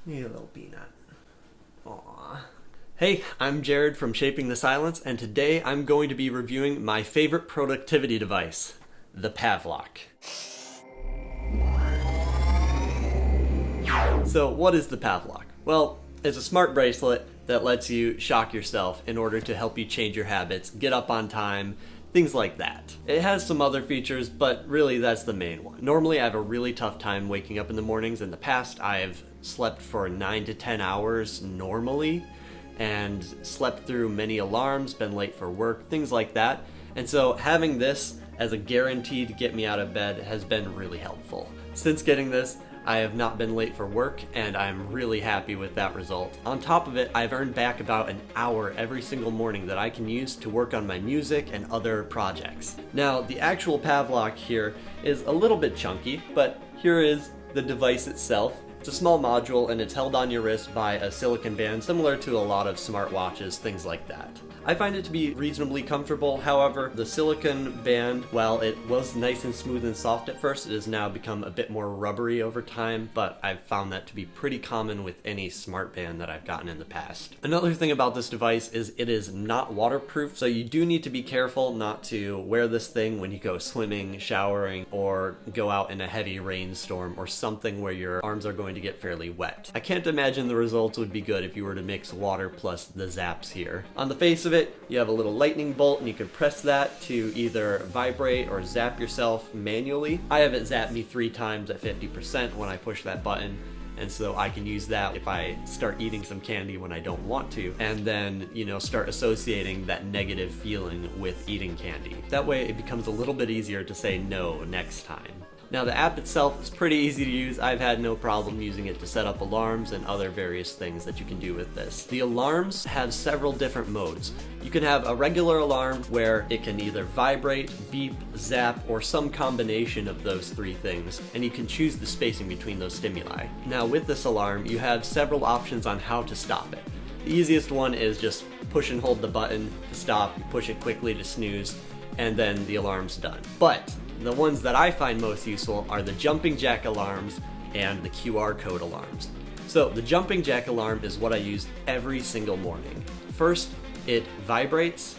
You little peanut. Aww. Hey, I'm Jared from Shaping the Silence, and today I'm going to be reviewing my favorite productivity device, the Pavlok. So, what is the Pavlok? Well, it's a smart bracelet that lets you shock yourself in order to help you change your habits, get up on time, things like that. It has some other features, but really that's the main one. Normally I have a really tough time waking up in the mornings. In the past, I've slept for 9 to 10 hours normally, and slept through many alarms, been late for work, things like that. And so having this as a guarantee to get me out of bed has been really helpful. Since getting this, I have not been late for work, and I'm really happy with that result. On top of it, I've earned back about an hour every single morning that I can use to work on my music and other projects. Now, the actual Pavlok here is a little bit chunky, but here is the device itself. It's a small module, and it's held on your wrist by a silicone band similar to a lot of smartwatches, things like that. I find it to be reasonably comfortable. However, the silicone band, while it was nice and smooth and soft at first, it has now become a bit more rubbery over time, but I've found that to be pretty common with any smart band that I've gotten in the past. Another thing about this device is it is not waterproof, so you do need to be careful not to wear this thing when you go swimming, showering, or go out in a heavy rainstorm or something where your arms are going to get fairly wet. I can't imagine the results would be good if you were to mix water plus the zaps here. On the face of it, you have a little lightning bolt, and you can press that to either vibrate or zap yourself manually. I have it zap me 3 times at 50% when I push that button, and so I can use that if I start eating some candy when I don't want to, and then, start associating that negative feeling with eating candy. That way it becomes a little bit easier to say no next time. Now, the app itself is pretty easy to use. I've had no problem using it to set up alarms and other various things that you can do with this. The alarms have several different modes. You can have a regular alarm where it can either vibrate, beep, zap, or some combination of those 3 things, and you can choose the spacing between those stimuli. Now, with this alarm, you have several options on how to stop it. The easiest one is just push and hold the button to stop, you push it quickly to snooze, and then the alarm's done. But the ones that I find most useful are the jumping jack alarms and the QR code alarms. So the jumping jack alarm is what I use every single morning. First, it vibrates,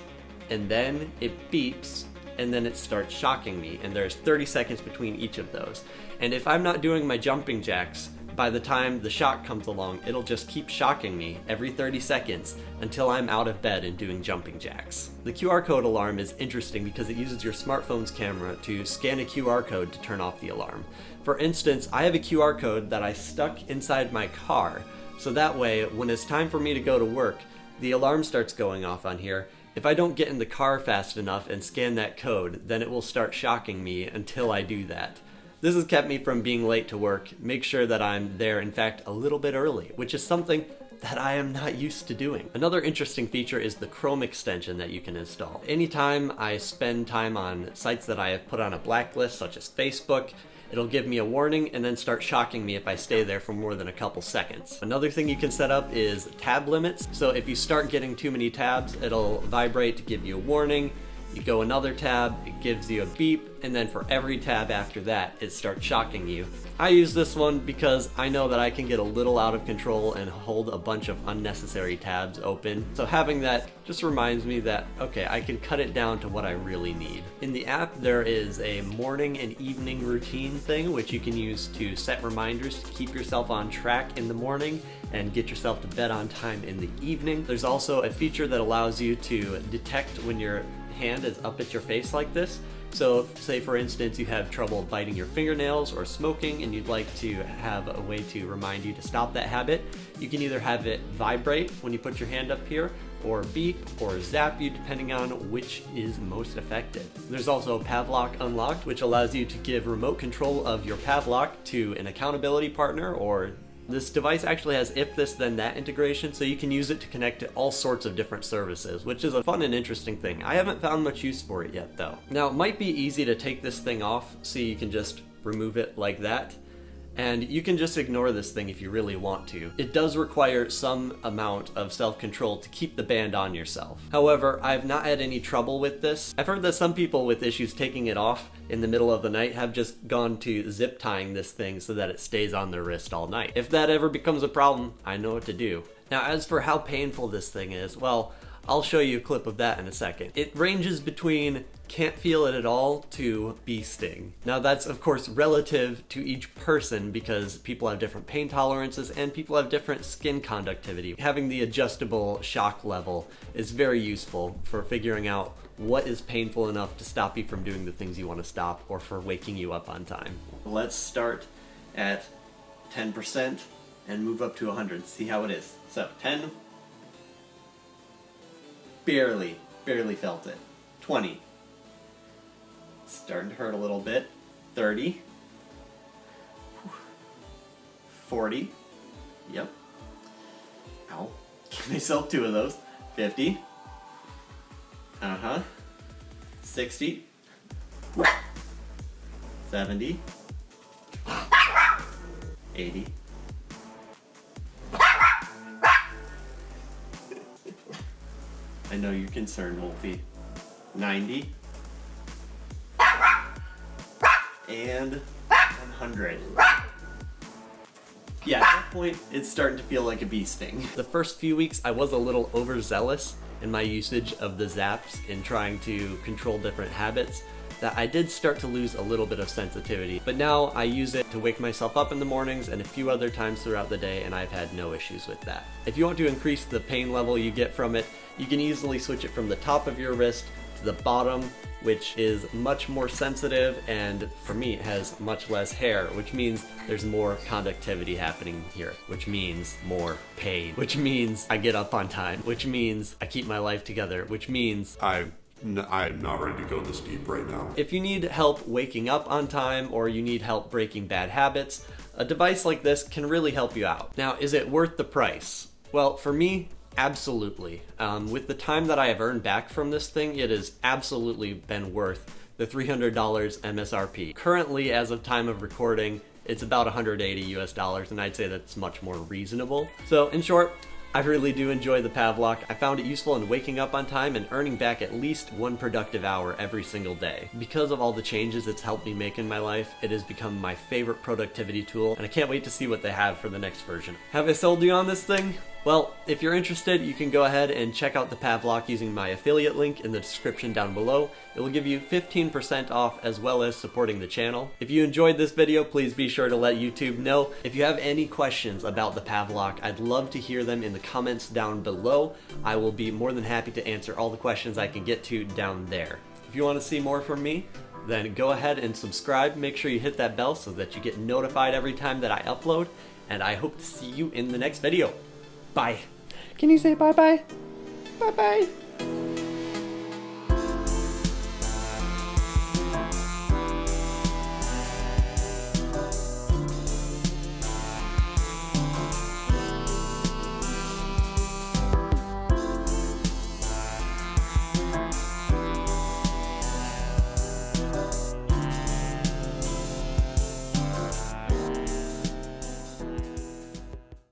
and then it beeps, and then it starts shocking me, and there's 30 seconds between each of those. And if I'm not doing my jumping jacks, by the time the shock comes along, it'll just keep shocking me every 30 seconds until I'm out of bed and doing jumping jacks. The QR code alarm is interesting because it uses your smartphone's camera to scan a QR code to turn off the alarm. For instance, I have a QR code that I stuck inside my car, so that way, when it's time for me to go to work, the alarm starts going off on here. If I don't get in the car fast enough and scan that code, then it will start shocking me until I do that. This has kept me from being late to work. Make sure that I'm there, in fact, a little bit early, which is something that I am not used to doing. Another interesting feature is the Chrome extension that you can install. Anytime I spend time on sites that I have put on a blacklist, such as Facebook, it'll give me a warning and then start shocking me if I stay there for more than a couple seconds. Another thing you can set up is tab limits. So if you start getting too many tabs, it'll vibrate to give you a warning. You go another tab, it gives you a beep, and then for every tab after that, it starts shocking you. I use this one because I know that I can get a little out of control and hold a bunch of unnecessary tabs open. So having that just reminds me that, okay, I can cut it down to what I really need. In the app, there is a morning and evening routine thing, which you can use to set reminders to keep yourself on track in the morning and get yourself to bed on time in the evening. There's also a feature that allows you to detect when your hand is up at your face like this. So say for instance you have trouble biting your fingernails or smoking and you'd like to have a way to remind you to stop that habit, you can either have it vibrate when you put your hand up here, or beep, or zap you depending on which is most effective. There's also Pavlok Unlocked, which allows you to give remote control of your Pavlok to an accountability partner, or this device actually has if this then that integration, so you can use it to connect to all sorts of different services, which is a fun and interesting thing. I haven't found much use for it yet though. Now, it might be easy to take this thing off, so you can just remove it like that. And you can just ignore this thing if you really want to. It does require some amount of self-control to keep the band on yourself. However, I've not had any trouble with this. I've heard that some people with issues taking it off in the middle of the night have just gone to zip tying this thing so that it stays on their wrist all night. If that ever becomes a problem, I know what to do. Now, as for how painful this thing is, well, I'll show you a clip of that in a second. It ranges between can't feel it at all to bee sting. Now that's of course relative to each person because people have different pain tolerances and people have different skin conductivity. Having the adjustable shock level is very useful for figuring out what is painful enough to stop you from doing the things you want to stop or for waking you up on time. Let's start at 10% and move up to 100. See how it is. So 10. Barely felt it. 20. Starting to hurt a little bit. 30. 40. Yep. Ow. Give myself 2 of those. 50. 60. 70. 80. I know you're concerned, Wolfie. 90. And 100. Yeah, at that point, it's starting to feel like a bee sting. The first few weeks, I was a little overzealous in my usage of the zaps in trying to control different habits, that I did start to lose a little bit of sensitivity. But now I use it to wake myself up in the mornings and a few other times throughout the day, and I've had no issues with that. If you want to increase the pain level you get from it, you can easily switch it from the top of your wrist to the bottom, which is much more sensitive, and for me it has much less hair, which means there's more conductivity happening here, which means more pain, which means I get up on time, which means I keep my life together, which means I'm not ready to go this deep right now. If you need help waking up on time or you need help breaking bad habits, a device like this can really help you out. Now, is it worth the price? Well, for me, absolutely. With the time that I have earned back from this thing, it has absolutely been worth the $300 MSRP. Currently, as of time of recording, it's about 180 US dollars, and I'd say that's much more reasonable. So in short, I really do enjoy the Pavlok. I found it useful in waking up on time and earning back at least 1 productive hour every single day. Because of all the changes it's helped me make in my life, it has become my favorite productivity tool, and I can't wait to see what they have for the next version. Have I sold you on this thing? Well, if you're interested, you can go ahead and check out the Pavlok using my affiliate link in the description down below. It will give you 15% off as well as supporting the channel. If you enjoyed this video, please be sure to let YouTube know. If you have any questions about the Pavlok, I'd love to hear them in the comments down below. I will be more than happy to answer all the questions I can get to down there. If you want to see more from me, then go ahead and subscribe. Make sure you hit that bell so that you get notified every time that I upload, and I hope to see you in the next video. Bye. Can you say bye-bye? Bye-bye.